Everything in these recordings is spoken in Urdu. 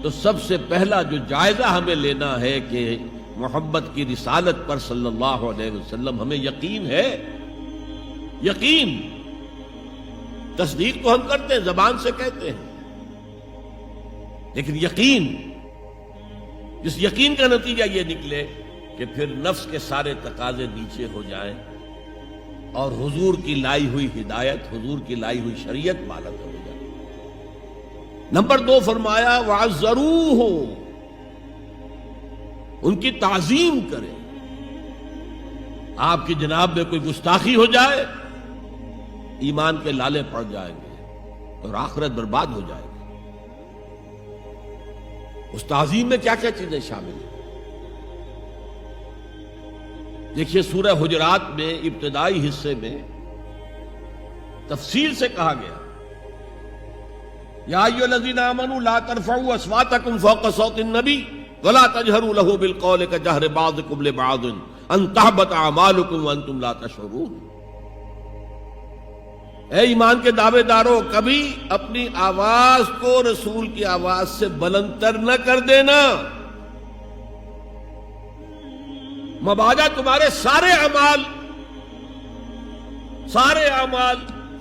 تو سب سے پہلا جو جائزہ ہمیں لینا ہے کہ محمد کی رسالت پر صلی اللہ علیہ وسلم ہمیں یقین ہے. یقین، تصدیق تو ہم کرتے ہیں، زبان سے کہتے ہیں، لیکن یقین، جس یقین کا نتیجہ یہ نکلے کہ پھر نفس کے سارے تقاضے نیچے ہو جائیں اور حضور کی لائی ہوئی ہدایت، حضور کی لائی ہوئی شریعت بالغ ہو جائے. نمبر 2 فرمایا وَعَزَّرُوهُ، ان کی تعظیم کریں. آپ کی جناب میں کوئی گستاخی ہو جائے، ایمان کے لالے پڑ جائیں گے اور آخرت برباد ہو جائے گی. اس تعظیم میں کیا کیا چیزیں شامل ہیں؟ دیکھیے سورہ حجرات میں ابتدائی حصے میں تفصیل سے کہا گیا یا ایھا الذین آمنوا لا ترفعوا اصواتکم فوق صوت النبی ولا تجہروا له بالقول کجہر بعضکم لبعض ان تحبط اعمالکم وانتم لا تشعرون. اے ایمان کے دعوے دارو، کبھی اپنی آواز کو رسول کی آواز سے بلندتر نہ کر دینا، مبادا تمہارے سارے اعمال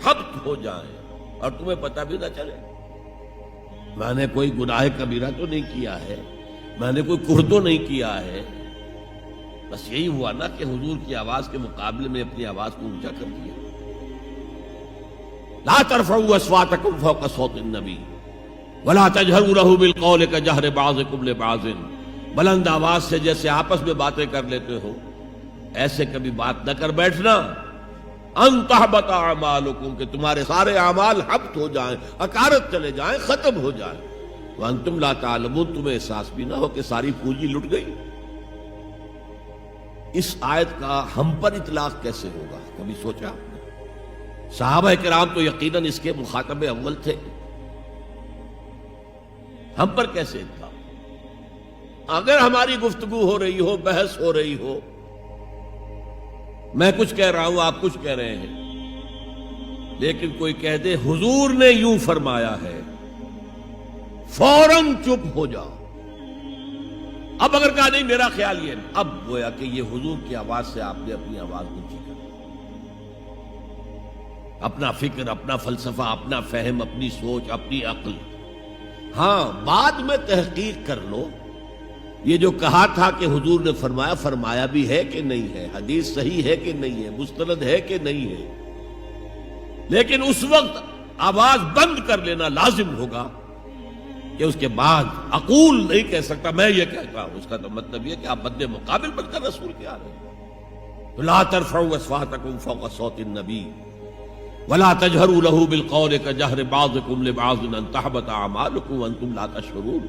حبط ہو جائیں اور تمہیں پتہ بھی نہ چلے. میں نے کوئی گناہ کبیرہ تو نہیں کیا ہے، میں نے کوئی کفر تو نہیں کیا ہے، بس یہی ہوا نا کہ حضور کی آواز کے مقابلے میں اپنی آواز کو اونچا کر دیا. لا ترفعوا اصواتکم فوق صوت النبی ولا تجہروا له بالقول کجہر بعضکم لبعض، بلند آواز سے جیسے آپس میں باتیں کر لیتے ہو ایسے کبھی بات نہ کر بیٹھنا. ان تحبط اعمالکم، کہ تمہارے سارے اعمال حبط ہو جائیں، اکارت چلے جائیں، ختم ہو جائیں. وانتم لا تعلمون، تمہیں احساس بھی نہ ہو کہ ساری پونجی لٹ گئی. اس آیت کا ہم پر اطلاق کیسے ہوگا؟ کبھی سوچا؟ صحابہ کرام تو یقیناً اس کے مخاطب اول تھے، ہم پر کیسے اطلاق؟ اگر ہماری گفتگو ہو رہی ہو، بحث ہو رہی ہو، میں کچھ کہہ رہا ہوں، آپ کچھ کہہ رہے ہیں، لیکن کوئی کہہ دے حضور نے یوں فرمایا ہے، فوراً چپ ہو جاؤ. اب اگر کہا نہیں میرا خیال یہ نہیں، اب گویا کہ یہ حضور کی آواز سے آپ نے اپنی آواز اونچی کر، اپنا فکر، اپنا فلسفہ، اپنا فہم، اپنی سوچ، اپنی عقل. ہاں بعد میں تحقیق کر لو یہ جو کہا تھا کہ حضور نے فرمایا، فرمایا بھی ہے کہ نہیں ہے، حدیث صحیح ہے کہ نہیں ہے، مستند ہے کہ نہیں ہے. لیکن اس وقت آواز بند کر لینا لازم ہوگا کہ اس کے بعد اقول نہیں کہہ سکتا میں یہ کہتا ہوں. اس کا تو مطلب یہ کہ آپ مد مقابل بن کر رسول کے آ رہے ہیں. لا ترفعوا اصواتکم فوق صوت النبی ولا تجہروا له بالقول کجہر بعضکم لبعض ان تحبط اعمالکم وانتم لا تشعرون.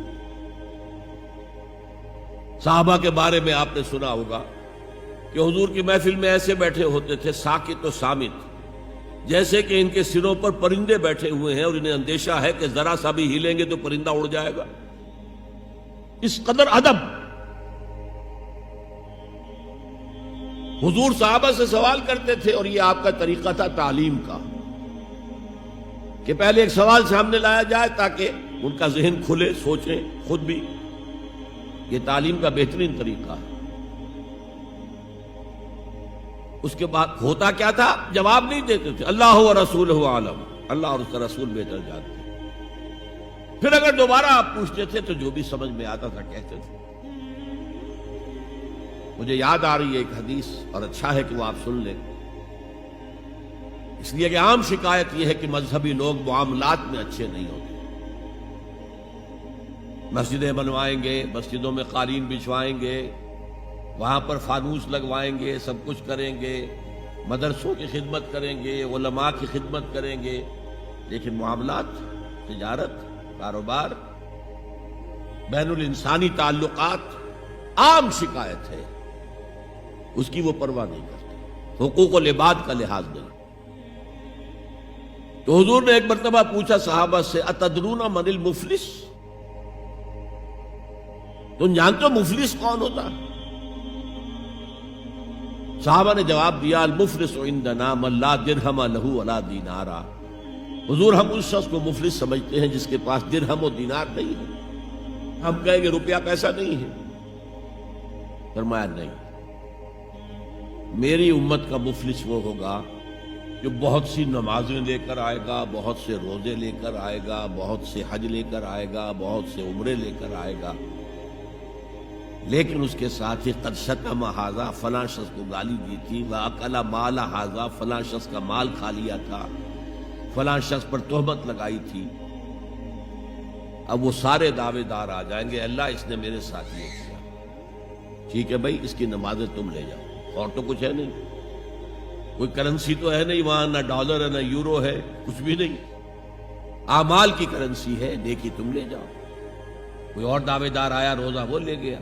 صحابہ کے بارے میں آپ نے سنا ہوگا کہ حضور کی محفل میں ایسے بیٹھے ہوتے تھے ساکت و صامت، جیسے کہ ان کے سروں پر پرندے بیٹھے ہوئے ہیں اور انہیں اندیشہ ہے کہ ذرا سا بھی ہلیں گے تو پرندہ اڑ جائے گا. اس قدر ادب. حضور صحابہ سے سوال کرتے تھے اور یہ آپ کا طریقہ تھا تعلیم کا کہ پہلے ایک سوال سامنے لایا جائے تاکہ ان کا ذہن کھلے، سوچیں خود بھی. یہ تعلیم کا بہترین طریقہ ہے. اس کے بعد ہوتا کیا تھا؟ جواب نہیں دیتے تھے، اللہ و رسولہ عالم، اللہ اور اس کا رسول بہتر جانتے. پھر اگر دوبارہ آپ پوچھتے تھے تو جو بھی سمجھ میں آتا تھا کہتے تھے. مجھے یاد آ رہی ہے ایک حدیث اور اچھا ہے کہ وہ آپ سن لیں، اس لیے کہ عام شکایت یہ ہے کہ مذہبی لوگ معاملات میں اچھے نہیں ہوتے. مسجدیں بنوائیں گے، مسجدوں میں قالین بچھوائیں گے، وہاں پر فانوس لگوائیں گے، سب کچھ کریں گے، مدرسوں کی خدمت کریں گے، علماء کی خدمت کریں گے، لیکن معاملات، تجارت، کاروبار، بین الانسانی تعلقات عام شکایت ہے، اس کی وہ پرواہ نہیں کرتے، حقوق العباد کا لحاظ نہیں. تو حضور نے ایک مرتبہ پوچھا صحابہ سے اتدرون من المفلس، تم جانتے ہو مفلس کون ہوتا؟ صحابہ نے جواب دیا المفلس عندنا من لا درہم لہ ولا دینارا. حضور ہم اس شخص کو مفلس سمجھتے ہیں جس کے پاس درہم و دینار نہیں ہے. ہم کہیں گے روپیہ پیسہ نہیں ہے. فرمایا نہیں، میری امت کا مفلس وہ ہوگا جو بہت سی نمازیں لے کر آئے گا، بہت سے روزے لے کر آئے گا، بہت سے حج لے کر آئے گا، بہت سے عمرے لے کر آئے گا، لیکن اس کے ساتھ ہی قد شتم ھذا، فلاں شخص کو گالی دی تھی، واکل مال ھذا، فلاں شخص کا مال کھا لیا تھا، فلاں شخص پر تہمت لگائی تھی. اب وہ سارے دعوے دار آ جائیں گے، اللہ اس نے میرے ساتھ یہ کیا. ٹھیک ہے بھائی، اس کی نمازیں تم لے جاؤ، اور تو کچھ ہے نہیں، کوئی کرنسی تو ہے نہیں وہاں، نہ ڈالر ہے نہ یورو ہے، کچھ بھی نہیں، اعمال کی کرنسی ہے، نیکی تم لے جاؤ. کوئی اور دعوے دار آیا، روزہ وہ لے گیا،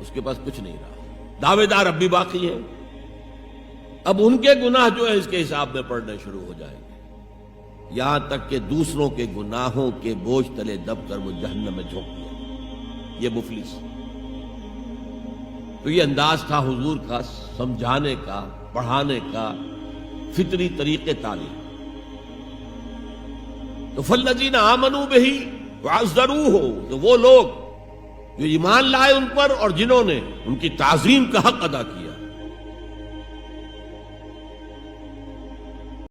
اس کے پاس کچھ نہیں رہا. دعوے دار اب بھی باقی ہیں. اب ان کے گناہ جو ہے اس کے حساب میں پڑنے شروع ہو جائیں گے، یہاں تک کہ دوسروں کے گناہوں کے بوجھ تلے دب کر وہ جہنم میں جھونک دیا. یہ مفلس. تو یہ انداز تھا حضور کا سمجھانے کا، پڑھانے کا، فطری طریقے تعلیم. تو فالذین آمنوا بہ وعزروہ، تو وہ لوگ جو ایمان لائے ان پر اور جنہوں نے ان کی تعظیم کا حق ادا کیا.